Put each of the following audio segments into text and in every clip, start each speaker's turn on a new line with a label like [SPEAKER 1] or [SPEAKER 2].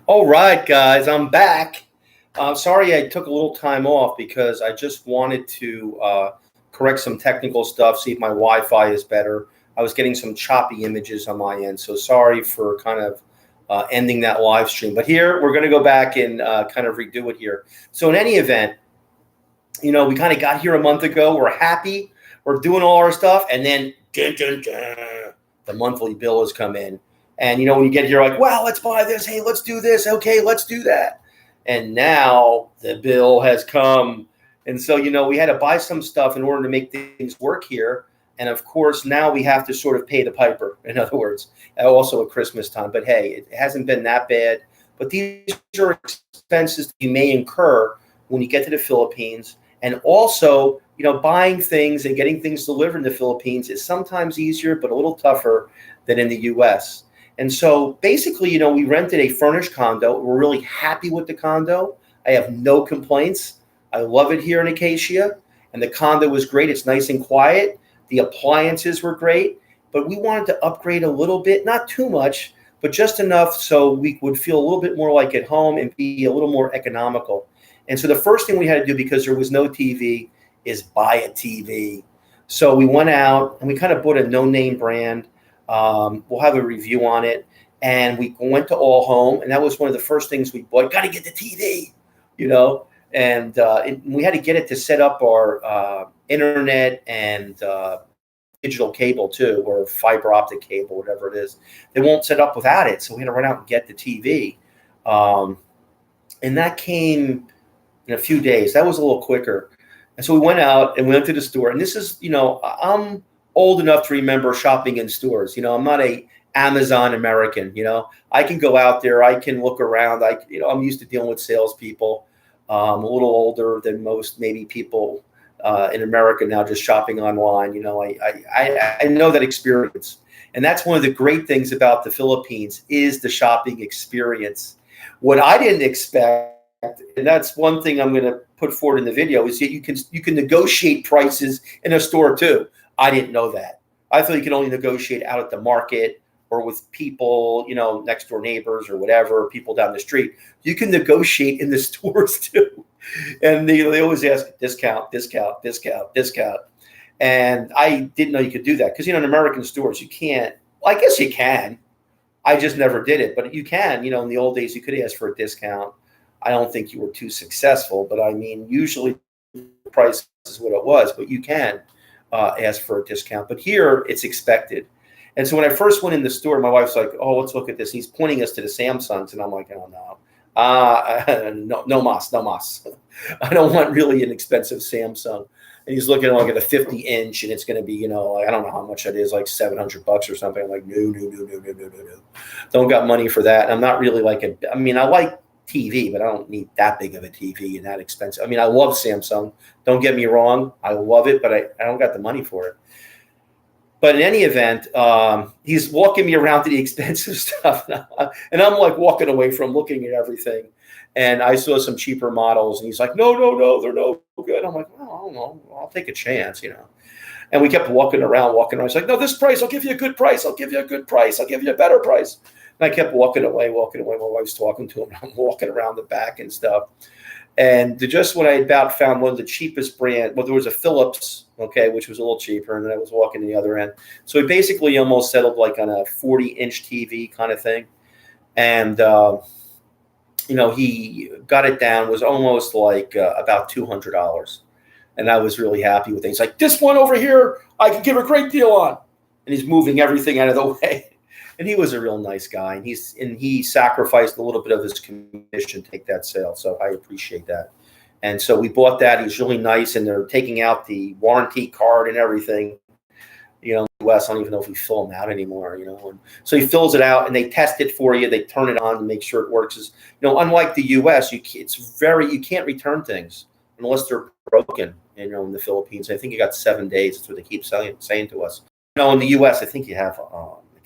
[SPEAKER 1] All right, guys, I'm back. Sorry I took a little time off because I just wanted to correct some technical stuff, see if my Wi-Fi is better. I was getting some choppy images on my end, so sorry for kind of ending that live stream. But here, we're going to go back and kind of redo it here. So in any event, we kind of got here a month ago. We're happy. We're doing all our stuff, and then dun, dun, dun, the monthly bill has come in. And when you get here, like, wow, let's buy this. Hey, let's do this. Okay, let's do that. And now the bill has come, and so we had to buy some stuff in order to make things work here. And of course, now we have to sort of pay the piper. In other words, also at Christmas time. But hey, it hasn't been that bad. But these are expenses that you may incur when you get to the Philippines. And also, buying things and getting things delivered in the Philippines is sometimes easier, but a little tougher than in the U.S. And so basically, we rented a furnished condo. We're really happy with the condo. I have no complaints. I love it here in Acacia. And the condo was great. It's nice and quiet. The appliances were great. But we wanted to upgrade a little bit, not too much, but just enough so we would feel a little bit more like at home and be a little more economical. And so the first thing we had to do, because there was no TV, is buy a TV. So we went out and we kind of bought a no-name brand. We'll have a review on it. And we went to All Home, and that was one of the first things we bought. Got to get the TV, And we had to get it to set up our internet and digital cable too, or fiber optic cable, whatever it is. They won't set up without it, so we had to run out and get the TV. And that came in a few days. That was a little quicker. And so we went out and we went to the store. And this is, I'm old enough to remember shopping in stores. I'm not a Amazon American. I can go out there. I can look around. I'm used to dealing with salespeople. I'm a little older than most maybe people in America now, just shopping online. I know that experience. And that's one of the great things about the Philippines is the shopping experience. What I didn't expect, and that's one thing I'm going to put forward in the video, is that you can negotiate prices in a store too. I didn't know that. I thought you could only negotiate out at the market or with people, next door neighbors or whatever, people down the street. You can negotiate in the stores too. And they always ask discount, discount, discount, discount. And I didn't know you could do that because, in American stores, you can't. Well, I guess you can. I just never did it. But you can, in the old days, you could ask for a discount. I don't think you were too successful, but I mean, usually the price is what it was, but you can ask for a discount. But here it's expected. And so when I first went in the store, my wife's like, oh, let's look at this. He's pointing us to the Samsungs. And I'm like, oh, no. No mas. I don't want really an expensive Samsung. And he's looking like at a 50-inch, and it's going to be, I don't know how much that is, like $700 or something. I'm like, no. Don't got money for that. And I'm not really I like TV, but I don't need that big of a TV and that expensive. I love Samsung. Don't get me wrong. I love it, but I don't got the money for it. But in any event, he's walking me around to the expensive stuff. And I'm like walking away from looking at everything. And I saw some cheaper models, and he's like, no, they're no good. I'm like, well, I don't know. I'll take a chance, And we kept walking around. He's like, no, this price, I'll give you a good price. I'll give you a good price. I'll give you a better price. And I kept walking away. My wife's talking to him. I'm walking around the back and stuff. And just when I about found one of the cheapest brand, there was a Philips, which was a little cheaper, and then I was walking to the other end. So he basically almost settled like on a 40-inch TV kind of thing. And, he got it down, was almost like about $200. And I was really happy with it. He's like, this one over here, I can give a great deal on. And he's moving everything out of the way. And he was a real nice guy, and he sacrificed a little bit of his commission to take that sale. So I appreciate that. And so we bought that. He's really nice, and they're taking out the warranty card and everything. In the US, I don't even know if we fill them out anymore. And so he fills it out, and they test it for you. They turn it on to make sure it works. Unlike the US, you can't return things unless they're broken. In the Philippines, I think you got 7 days. That's what they keep saying to us. In the US, I think you have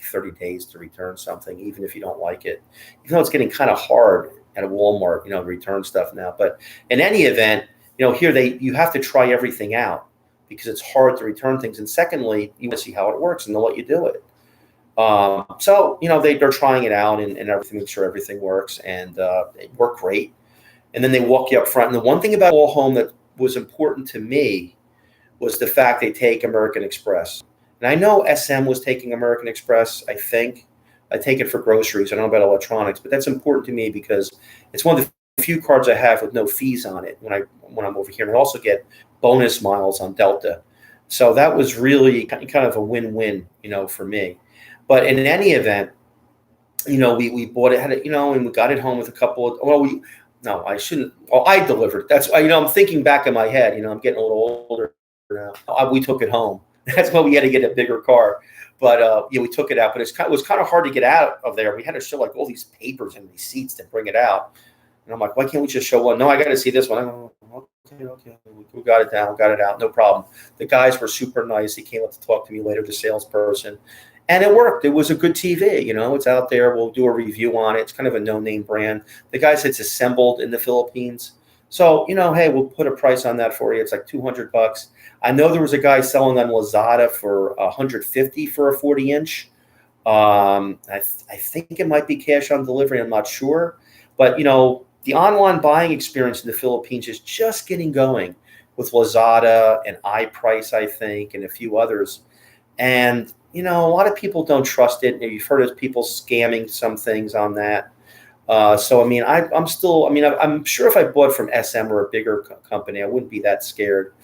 [SPEAKER 1] 30 days to return something, even if you don't like it. It's getting kind of hard at a Walmart, to return stuff now. But in any event, here you have to try everything out because it's hard to return things. And secondly, you want to see how it works, and they'll let you do it. So they're trying it out and everything, make sure everything works, and it worked great. And then they walk you up front. And the one thing about All Home that was important to me was the fact they take American Express. And I know SM was taking American Express, I think. I take it for groceries. I don't know about electronics, but that's important to me because it's one of the few cards I have with no fees on it when I'm over here. And I also get bonus miles on Delta. So that was really kind of a win-win, for me. But in any event, we bought it, and we got it home with a couple of, no, I shouldn't. Well, I delivered. That's why, I'm thinking back in my head, I'm getting a little older now. We took it home. That's why we had to get a bigger car. But we took it out. But it was kind of hard to get out of there. We had to show like all these papers and receipts to bring it out. And I'm like, why can't we just show one? No, I got to see this one. Okay. We got it down, got it out. No problem. The guys were super nice. He came up to talk to me later, the salesperson. And it worked. It was a good TV. It's out there. We'll do a review on it. It's kind of a no-name brand. The guy said it's assembled in the Philippines. So, hey, we'll put a price on that for you. It's like $200. I know there was a guy selling on Lazada for $150 for a 40-inch. I think it might be cash on delivery. I'm not sure. But, the online buying experience in the Philippines is just getting going with Lazada and iPrice, I think, and a few others. And a lot of people don't trust it. You've heard of people scamming some things on that. So, I'm sure if I bought from SM or a bigger company, I wouldn't be that scared.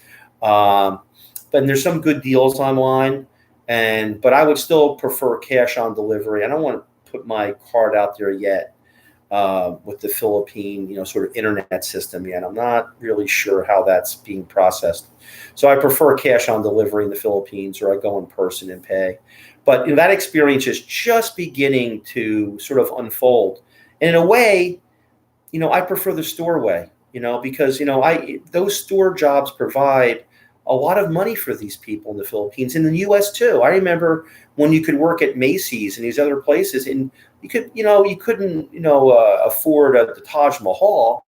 [SPEAKER 1] But there's some good deals online, but I would still prefer cash on delivery. I don't want to put my card out there yet with the Philippine, sort of internet system yet. I'm not really sure how that's being processed. So I prefer cash on delivery in the Philippines, or I go in person and pay. But that experience is just beginning to sort of unfold. And in a way, I prefer the store way, because those store jobs provide a lot of money for these people in the Philippines, in the U.S. too. I remember when you could work at Macy's and these other places, and you couldn't afford the Taj Mahal.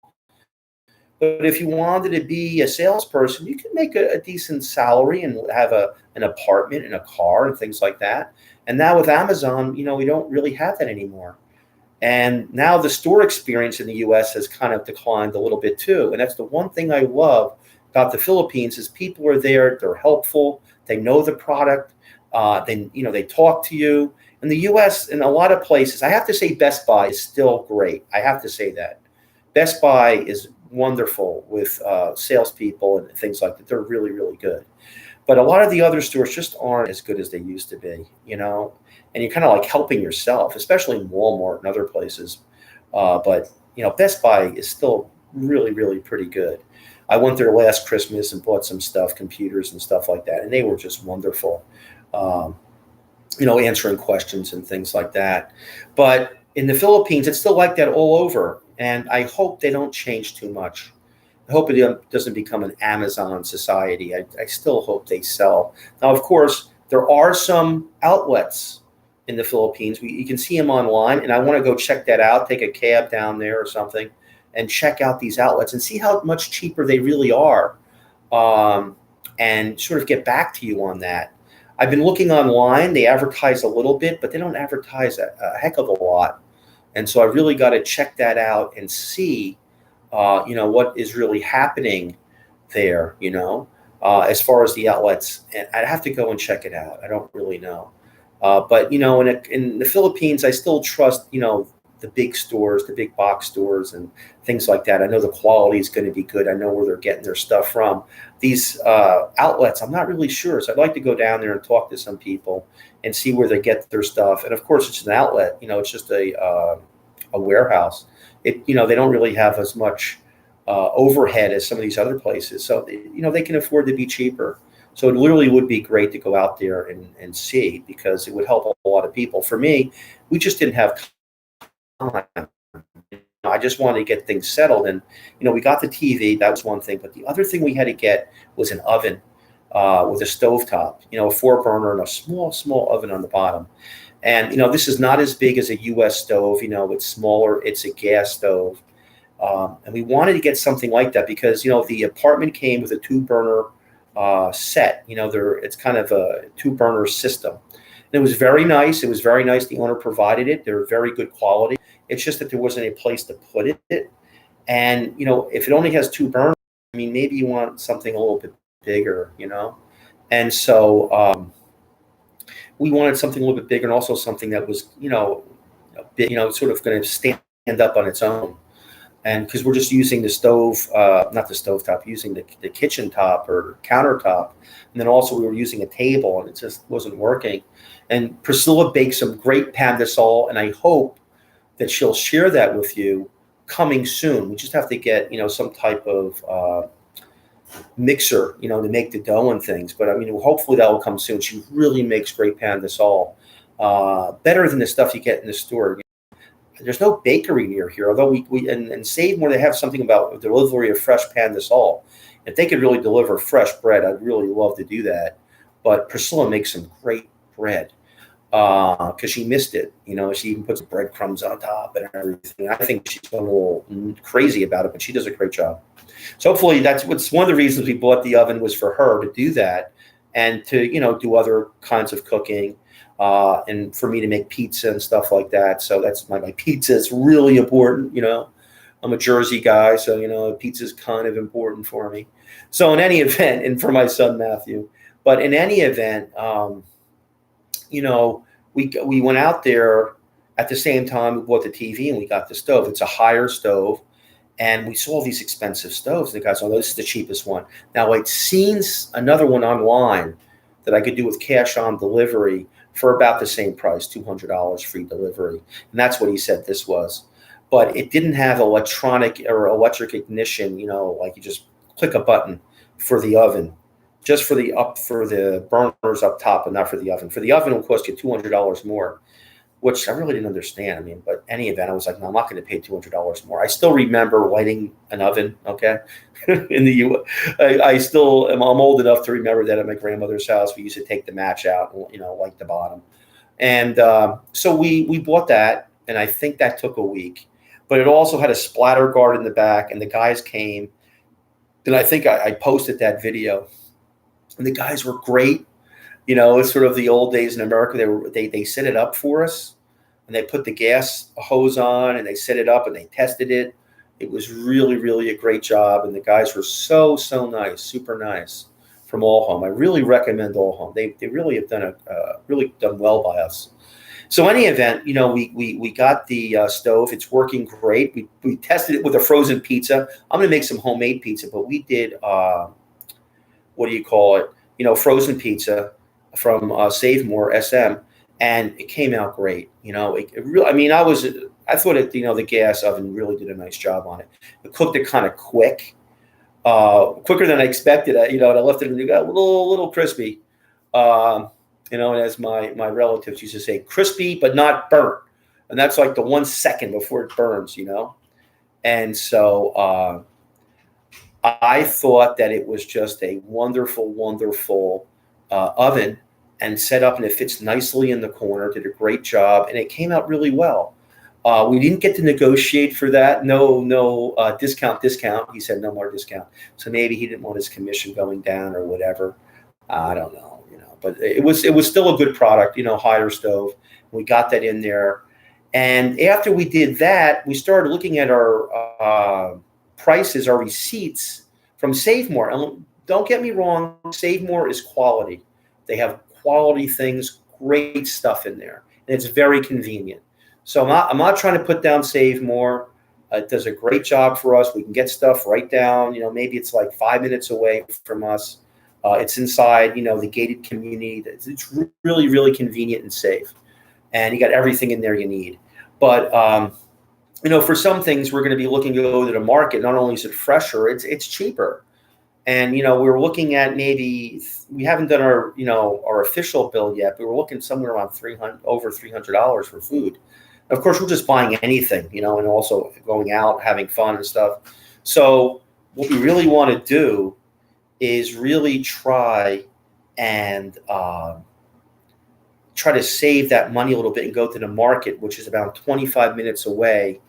[SPEAKER 1] But if you wanted to be a salesperson, you could make a decent salary and have an apartment and a car and things like that. And now with Amazon, we don't really have that anymore. And now the store experience in the U.S. has kind of declined a little bit too. And that's the one thing I love about the Philippines is people are there, they're helpful, they know the product, they talk to you. In the U.S., in a lot of places, I have to say Best Buy is still great. I have to say that. Best Buy is wonderful with salespeople and things like that. They're really, really good. But a lot of the other stores just aren't as good as they used to be, and you're kind of like helping yourself, especially in Walmart and other places. But Best Buy is still really, really pretty good. I went there last Christmas and bought some stuff, computers and stuff like that, and they were just wonderful. Answering questions and things like that. But in the Philippines, it's still like that all over. And I hope they don't change too much. I hope it doesn't become an Amazon society. I still hope they sell. Now, of course, there are some outlets in the Philippines. You can see them online, and I want to go check that out, take a cab down there or something, and check out these outlets and see how much cheaper they really are, and sort of get back to you on that. I've been looking online. They advertise a little bit, but they don't advertise a heck of a lot. And so I really got to check that out and see, what is really happening there, as far as the outlets. And I'd have to go and check it out. I don't really know. But, in the Philippines, I still trust, the big stores, the big box stores and things like that. I know the quality is going to be good. I know where they're getting their stuff from. These outlets, I'm not really sure. So I'd like to go down there and talk to some people and see where they get their stuff. And of course, it's an outlet. It's just a warehouse. They don't really have as much overhead as some of these other places. So, they can afford to be cheaper. So it literally would be great to go out there and see, because it would help a lot of people. For me, we just didn't have time. I just wanted to get things settled. And, we got the TV. That was one thing. But the other thing we had to get was an oven with a stovetop, a 4-burner and a small oven on the bottom. And, this is not as big as a U.S. stove. It's smaller. It's a gas stove. And we wanted to get something like that because, the apartment came with a 2-burner set. It's kind of a 2-burner system. And it was very nice. It was very nice. The owner provided it. They were very good quality. It's just that there wasn't a place to put it. And, if it only has two burners, I mean, maybe you want something a little bit bigger. And so we wanted something a little bit bigger, and also something that was, a bit, sort of going to stand up on its own. And because we're just using the stove, not the stove top, using the kitchen top or countertop. And then also we were using a table, and it just wasn't working. And Priscilla baked some great pan de sal, and I hope that she'll share that with you coming soon. We just have to get, some type of mixer, to make the dough and things. But I mean, hopefully that will come soon. She really makes great pan de sal, better than the stuff you get in the store. There's no bakery near here, although we and Save More, they have something about delivery of fresh pan de sal. If they could really deliver fresh bread, I'd really love to do that. But Priscilla makes some great bread because she missed it. She even puts breadcrumbs on top and everything. I think she's a little crazy about it, but she does a great job. So hopefully that's what's one of the reasons we bought the oven, was for her to do that and to, do other kinds of cooking. And for me to make pizza and stuff like that. So that's my pizza is really important. I'm a Jersey guy, so, pizza is kind of important for me. So in any event, and for my son, Matthew, but in any event, we went out there at the same time. We bought the TV and we got the stove. It's a higher stove. And we saw these expensive stoves. The guy said, "Oh, this is the cheapest one." Now I'd seen another one online that I could do with cash on delivery for about the same price, $200 free delivery. And that's what he said this was. But it didn't have electronic or electric ignition, like you just click a button for the oven, just for the burners up top, and not for the oven. For the oven, it will cost you $200 more, which I really didn't understand. I mean, but any event, I was like, no, I'm not going to pay $200 more. I still remember lighting an oven, okay? In the U.S. I'm old enough to remember that at my grandmother's house, we used to take the match out and, light the bottom. And so we bought that, and I think that took a week. But it also had a splatter guard in the back, and the guys came. And I think I posted that video. And the guys were great. It's sort of the old days in America. They set it up for us, and they put the gas hose on, and they set it up, and they tested it. It was really, really a great job, and the guys were so nice, super nice from Allhome. I really recommend Allhome. They really have done well by us. So any event, we got the stove. It's working great. We tested it with a frozen pizza. I'm going to make some homemade pizza, but we did frozen pizza from Save More SM, and it came out great. I thought the gas oven really did a nice job on it. It cooked it kind of quick, quicker than I expected. And I left it a little crispy. And as my relatives used to say, crispy but not burnt, and that's like the 1 second before it burns. And so I thought that it was just a wonderful oven, and set up, and it fits nicely in the corner. Did a great job, and it came out really well. We didn't get to negotiate for that. No discount. He said no more discount. So maybe he didn't want his commission going down or whatever. I don't know. But it was still a good product. Higher stove. We got that in there, and after we did that, we started looking at our prices, our receipts from Save More. And don't get me wrong, Save More is quality. They have quality things, great stuff in there, and it's very convenient. So I'm not trying to put down Save More. It does a great job for us. We can get stuff right down. Maybe it's like 5 minutes away from us. It's inside, the gated community. It's really, really convenient and safe, and you got everything in there you need. But for some things, we're going to be looking to go to the market. Not only is it fresher, it's cheaper. And, we're looking at we haven't done our official bill yet, but we're looking somewhere around over $300 for food. Of course, we're just buying anything, and also going out, having fun and stuff. So what we really want to do is really try to save that money a little bit and go to the market, which is about 25 minutes away.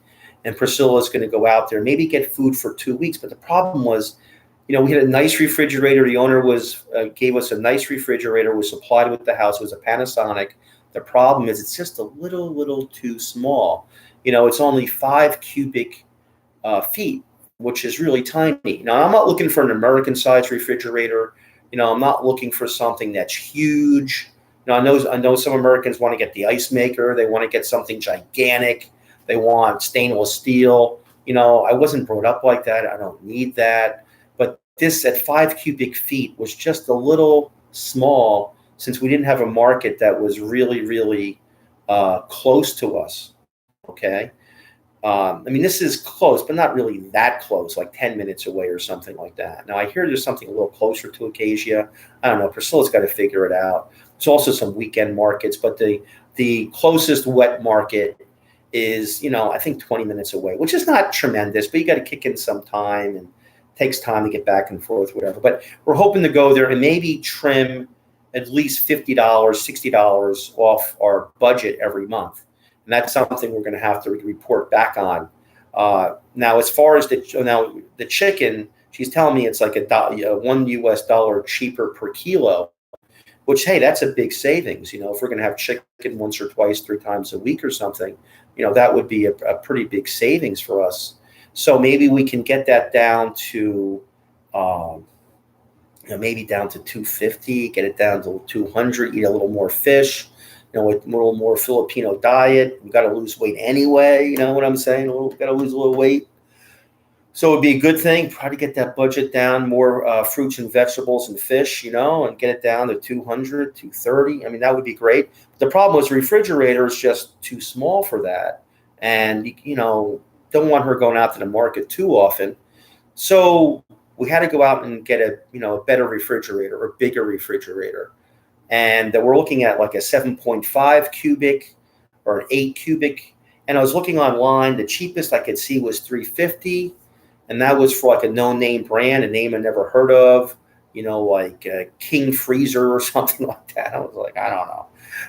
[SPEAKER 1] And Priscilla is going to go out there, maybe get food for 2 weeks. But the problem was, we had a nice refrigerator. The owner gave us a nice refrigerator, was supplied with the house. It was a Panasonic, The problem is it's just a little too small. It's only 5 cubic feet, which is really tiny. Now, I'm not looking for an American-sized refrigerator. I'm not looking for something that's huge. I know some Americans want to get the ice maker. They want to get something gigantic. They want stainless steel. I wasn't brought up like that. I don't need that. But this at 5 cubic feet was just a little small, since we didn't have a market that was really, really close to us. Okay. This is close, but not really that close, like 10 minutes away or something like that. Now, I hear there's something a little closer to Acacia. I don't know. Priscilla's got to figure it out. There's also some weekend markets, but the closest wet market is, I think 20 minutes away, which is not tremendous, but you got to kick in some time, and it takes time to get back and forth, whatever. But we're hoping to go there and maybe trim at least $50, $60 off our budget every month. And that's something we're going to have to report back on. Now, as far as the chicken, she's telling me it's like $1 cheaper per kilo, which, hey, that's a big savings. If we're going to have chicken once or twice, 3 times a week or something, that would be a pretty big savings for us. So maybe we can get that down to, maybe down to 250, get it down to 200, eat a little more fish. With a little more Filipino diet. We've got to lose weight anyway. You know what I'm saying? We've got to lose a little weight. So it'd be a good thing, try to get that budget down, more fruits and vegetables and fish, and get it down to 200, 230. That would be great. The problem is refrigerator is just too small for that. And, don't want her going out to the market too often. So we had to go out and get a better refrigerator or bigger refrigerator. And we're looking at like a 7.5 cubic or an 8 cubic. And I was looking online. The cheapest I could see was $350. And that was for like a no-name brand, a name I never heard of, like King Freezer or something like that. I was like, I don't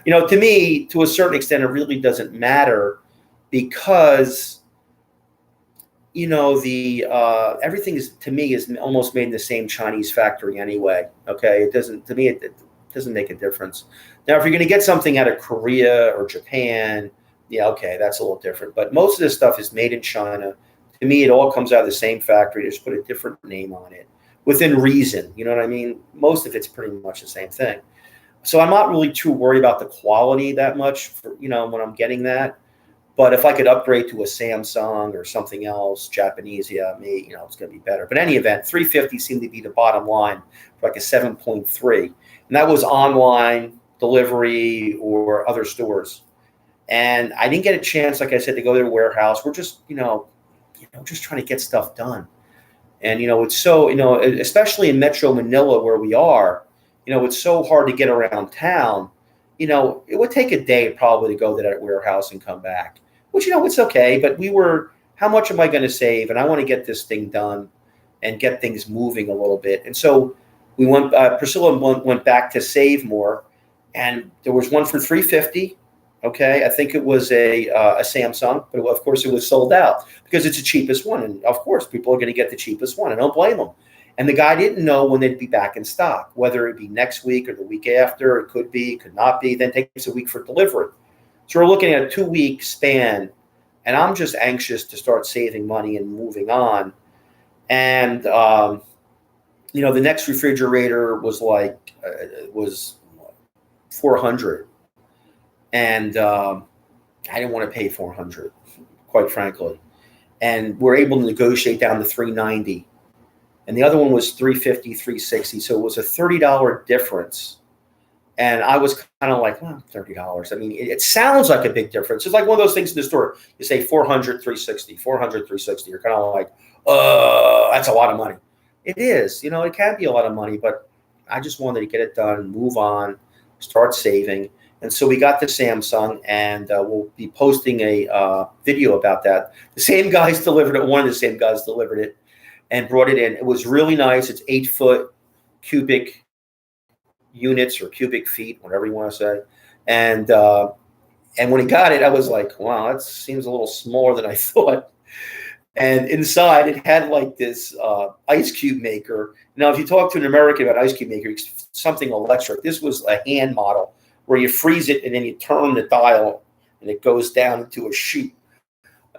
[SPEAKER 1] know. To me, to a certain extent, it really doesn't matter, because, everything to me is almost made in the same Chinese factory anyway. Okay. It doesn't make a difference. Now, if you're going to get something out of Korea or Japan, yeah, okay, that's a little different. But most of this stuff is made in China. To me, it all comes out of the same factory. Just put a different name on it within reason. You know what I mean? Most of it's pretty much the same thing. So I'm not really too worried about the quality that much when I'm getting that. But if I could upgrade to a Samsung or something else, Japanese, it's going to be better. But in any event, $350 seemed to be the bottom line for like a 7.3. And that was online delivery or other stores. And I didn't get a chance, like I said, to go to the warehouse. We're just, just trying to get stuff done. And, it's so, especially in Metro Manila where we are, it's so hard to get around town. It would take a day probably to go to that warehouse and come back, which, it's okay. But how much am I going to save? And I want to get this thing done and get things moving a little bit. And so Priscilla went back to Save More, and there was one for $350. Okay. I think it was a Samsung, but of course it was sold out because it's the cheapest one. And of course people are going to get the cheapest one. I don't blame them. And the guy didn't know when they'd be back in stock, whether it be next week or the week after. It could be, could not be. Then it takes a week for delivery. So we're looking at a 2-week span, and I'm just anxious to start saving money and moving on. And, the next refrigerator was was $400. And I didn't want to pay $400, quite frankly. And we're able to negotiate down to $390. And the other one was $350, $360. So it was a $30 difference. And I was kind of like, well, $30. It sounds like a big difference. It's like one of those things in the store. You say 400, 360, 400, 360. You're kind of like, that's a lot of money. It is. It can be a lot of money, but I just wanted to get it done, move on, start saving. And so we got the Samsung, and we'll be posting a video about that. The same guys delivered it. One of the same guys delivered it and brought it in. It was really nice. It's 8-foot cubic units or cubic feet, whatever you want to say. And when he got it, I was like, wow, that seems a little smaller than I thought. And inside, it had like this ice cube maker. Now, if you talk to an American about ice cube maker, it's something electric. This was a hand model, where you freeze it and then you turn the dial and it goes down into a chute.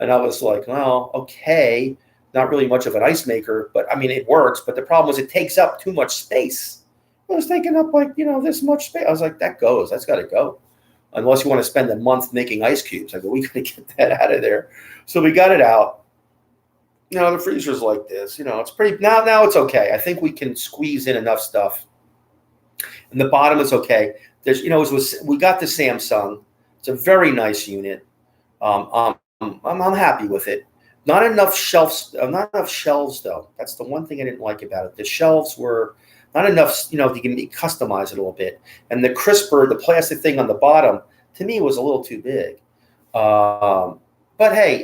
[SPEAKER 1] And I was like, well, okay, not really much of an ice maker, but I mean, it works. But the problem was it takes up too much space. It was taking up like, this much space. I was like, that's got to go. Unless you want to spend a month making ice cubes. I go, we got to get that out of there. So we got it out. The freezer's like this, it's pretty, now it's okay. I think we can squeeze in enough stuff. And the bottom is okay. There's, we got the Samsung. It's a very nice unit. I'm happy with it. Not enough shelves though. That's the one thing I didn't like about it. The shelves were not enough, you can customize it a little bit. And the crisper, the plastic thing on the bottom, to me was a little too big. But hey,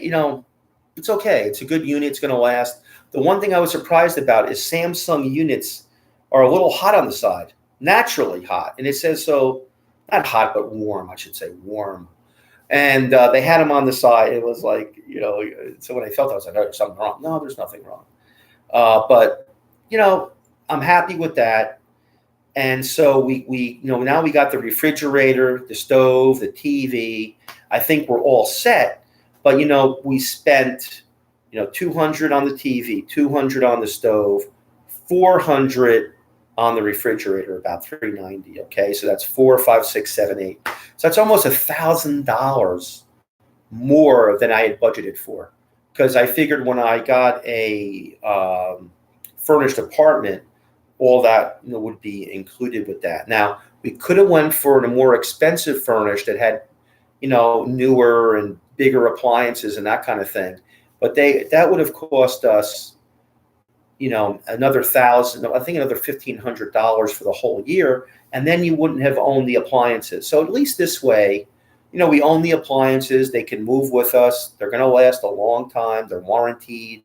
[SPEAKER 1] it's okay. It's a good unit. It's going to last. The one thing I was surprised about is Samsung units are a little hot on the side, naturally hot. And it says so, not hot, but warm, I should say, warm. And they had them on the side. It was like, so when I felt it, I was like, oh, there's something wrong. No, there's nothing wrong. But, I'm happy with that. And so we now we got the refrigerator, the stove, the TV. I think we're all set. But, we spent, $200 on the TV, $200 on the stove, $400 on the refrigerator, about $390. Okay. So that's 4, 5, 6, 7, 8. So that's almost $1,000 more than I had budgeted for. Because I figured when I got a furnished apartment, all that would be included with that. Now, we could have went for a more expensive furnished that had, newer and bigger appliances and that kind of thing. But that would have cost us, another $1,000, I think another $1,500 for the whole year. And then you wouldn't have owned the appliances. So at least this way, we own the appliances. They can move with us. They're going to last a long time. They're warranted.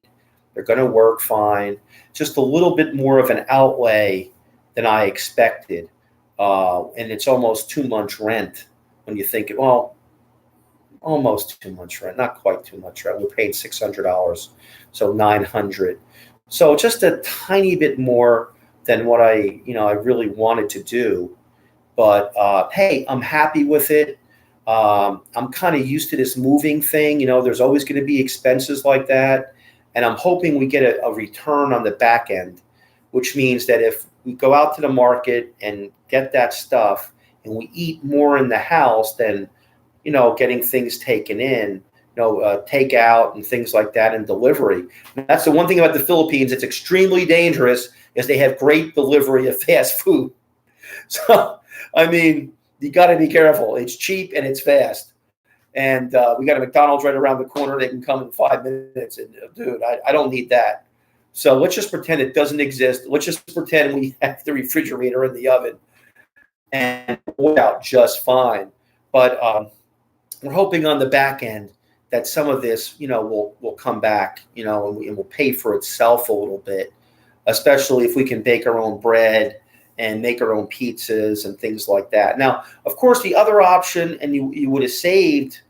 [SPEAKER 1] They're going to work fine. Just a little bit more of an outlay than I expected. And it's almost 2 months rent when you think, well, almost 2 months rent, not quite 2 months rent. We're paying $600, so $900. So just a tiny bit more than what I really wanted to do. But hey, I'm happy with it. I'm kind of used to this moving thing. There's always going to be expenses like that. And I'm hoping we get a return on the back end, which means that if we go out to the market and get that stuff and we eat more in the house than, getting things taken in, takeout and things like that and delivery. That's the one thing about the Philippines. It's extremely dangerous is they have great delivery of fast food. So, I mean, you got to be careful. It's cheap and it's fast. And we got a McDonald's right around the corner. They can come in 5 minutes. And dude, I don't need that. So let's just pretend it doesn't exist. Let's just pretend we have the refrigerator in the oven and work out just fine. But we're hoping on the back end that some of this, will come back, and will pay for itself a little bit, especially if we can bake our own bread and make our own pizzas and things like that. Now, of course, the other option, and you would have saved,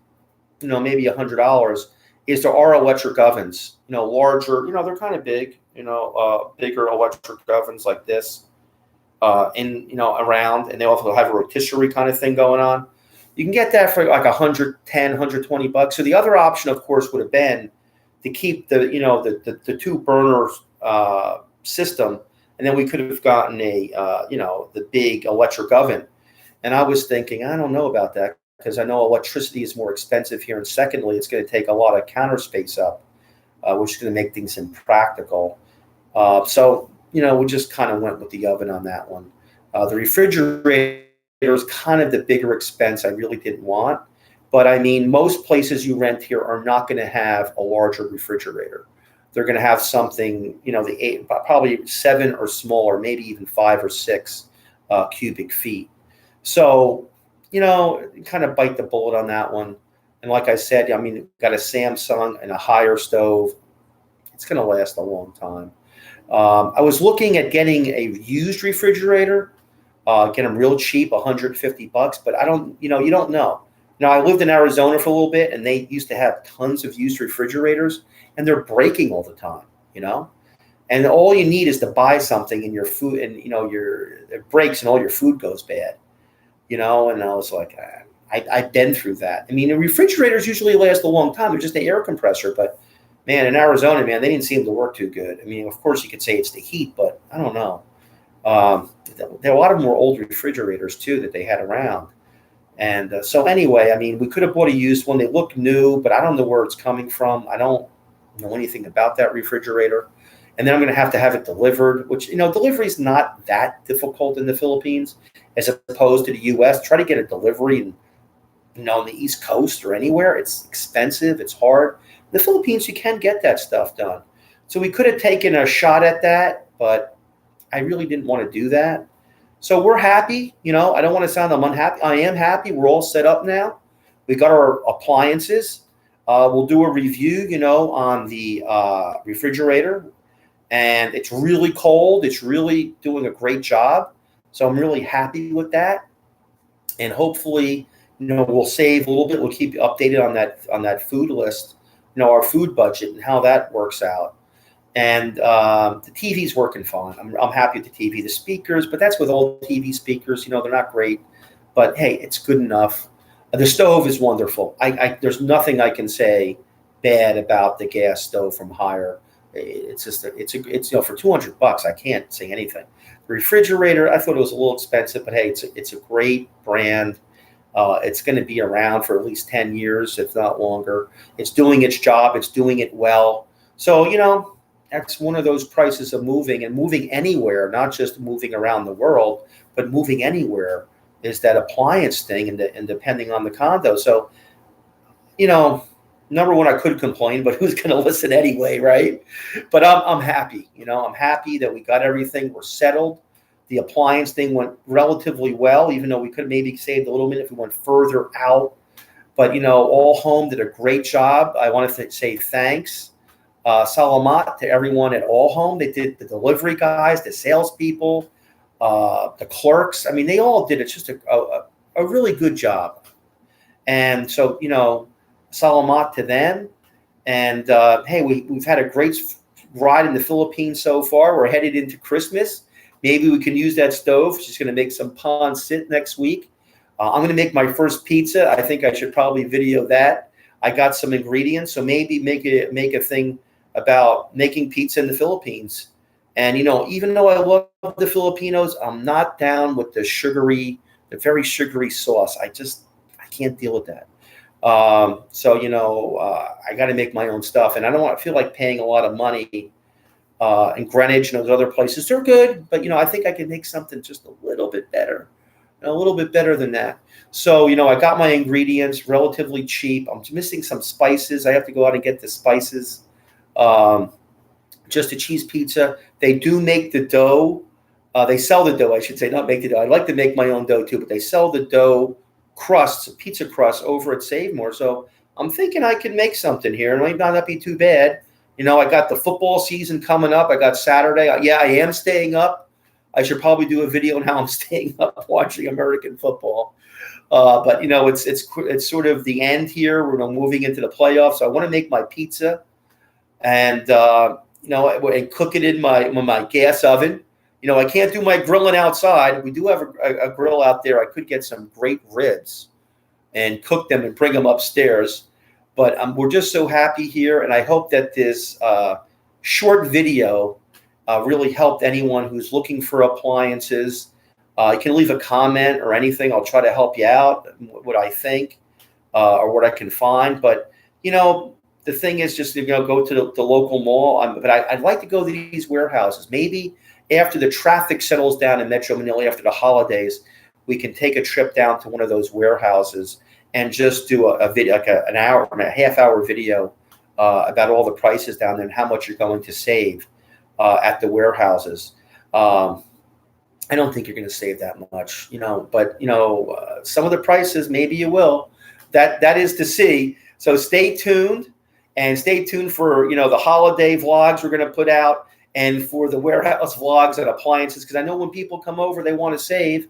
[SPEAKER 1] maybe $100, is there are electric ovens, larger, they're kind of big, bigger electric ovens like this, around, and they also have a rotisserie kind of thing going on. You can get that for like $110, $120. So the other option, of course, would have been to keep the two burners system, and then we could have gotten the big electric oven. And I was thinking, I don't know about that because I know electricity is more expensive here, and secondly, it's going to take a lot of counter space up, which is going to make things impractical. So we just kind of went with the oven on that one. The refrigerator is kind of the bigger expense I really didn't want. But I mean, most places you rent here are not going to have a larger refrigerator. They're going to have something, probably 7 or smaller, maybe even 5 or 6 cubic feet. So, kind of bite the bullet on that one. And like I said, got a Samsung and a higher stove. It's going to last a long time. I was looking at getting a used refrigerator. Get them real cheap, $150, but I don't, you don't know. I lived in Arizona for a little bit, and they used to have tons of used refrigerators, and they're breaking all the time, and all you need is to buy something and your food, and it breaks and all your food goes bad, And I was like, I've been through that. I mean, the refrigerators usually last a long time. They're just the air compressor, but man, in Arizona, man, they didn't seem to work too good. I mean, of course, you could say it's the heat, but I don't know. There are a lot of more old refrigerators too that they had around. And so anyway, I mean, we could have bought a used one. They look new, but I don't know where it's coming from. I don't know anything about that refrigerator. And then I'm going to have it delivered, which, delivery is not that difficult in the Philippines as opposed to the U.S. Try to get a delivery on the East Coast or anywhere. It's expensive. It's hard. In the Philippines, you can get that stuff done. So we could have taken a shot at that, but I really didn't want to do that. So we're happy. I don't want to sound I'm unhappy. I am happy. We're all set up now. We got our appliances. We'll do a review, on the refrigerator. And it's really cold. It's really doing a great job. So I'm really happy with that. And hopefully, we'll save a little bit. We'll keep you updated on that food list, our food budget and how that works out. And the TV's working fine. I'm happy with the TV, the speakers, but that's with all TV speakers. They're not great, but hey, it's good enough. The stove is wonderful. There's nothing I can say bad about the gas stove from Haier. It's just for $200, I can't say anything. The refrigerator, I thought it was a little expensive, but hey, it's a great brand. It's going to be around for at least 10 years, if not longer. It's doing its job. It's doing it well. So, that's one of those prices of moving anywhere, not just moving around the world, but moving anywhere is that appliance thing and depending on the condo. So, number one, I could complain, but who's going to listen anyway, right? But I'm happy. I'm happy that we got everything. We're settled. The appliance thing went relatively well, even though we could maybe saved a little bit if we went further out. But, All Home did a great job. I want to say thanks. Salamat to everyone at All Home. They did the delivery guys, the salespeople, the clerks. I mean, they all did it just a really good job. And so, Salamat to them. And hey, we've had a great ride in the Philippines so far. We're headed into Christmas. Maybe we can use that stove. She's going to make some pan sit next week. I'm going to make my first pizza. I think I should probably video that. I got some ingredients, so maybe make a thing about making pizza in the Philippines. And, even though I love the Filipinos, I'm not down with the very sugary sauce. I can't deal with that. So, I got to make my own stuff, and I don't feel like paying a lot of money in Greenwich and those other places. They're good, but, I think I can make something just a little bit better than that. So, I got my ingredients relatively cheap. I'm missing some spices. I have to go out and get the spices. Just a cheese pizza. They do make the dough. They sell the dough, I should say, not make the dough. I'd like to make my own dough too, but they sell the dough crusts, pizza crust over at Save More. So I'm thinking I can make something here. It might not be too bad. I got the football season coming up. I got Saturday. Yeah, I am staying up. I should probably do a video on how I'm staying up watching American football. But it's sort of the end here. We're moving into the playoffs. So I want to make my pizza and and cook it in my gas oven. I can't do my grilling outside. We do have a grill out there. I could get some great ribs and cook them and bring them upstairs. But we're just so happy here, and I hope that this short video really helped anyone who's looking for appliances. You can leave a comment or anything. I'll try to help you out, what I think or what I can find. But, the thing is just to go to the local mall. But I'd like to go to these warehouses. Maybe after the traffic settles down in Metro Manila after the holidays, we can take a trip down to one of those warehouses and just do a video, like an hour, a half-hour video about all the prices down there and how much you're going to save at the warehouses. I don't think you're going to save that much, but some of the prices, maybe you will. That is to see. So stay tuned. And stay tuned for, the holiday vlogs we're going to put out and for the warehouse vlogs and appliances. Because I know when people come over, they want to save.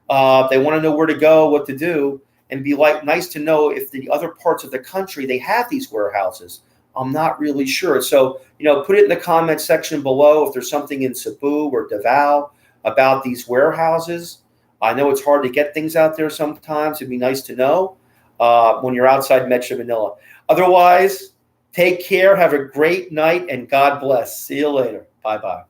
[SPEAKER 1] They want to know where to go, what to do. And be nice to know if the other parts of the country, they have these warehouses. I'm not really sure. So, put it in the comment section below if there's something in Cebu or Davao about these warehouses. I know it's hard to get things out there sometimes. It'd be nice to know when you're outside Metro Manila. Otherwise, take care. Have a great night, and God bless. See you later. Bye-bye.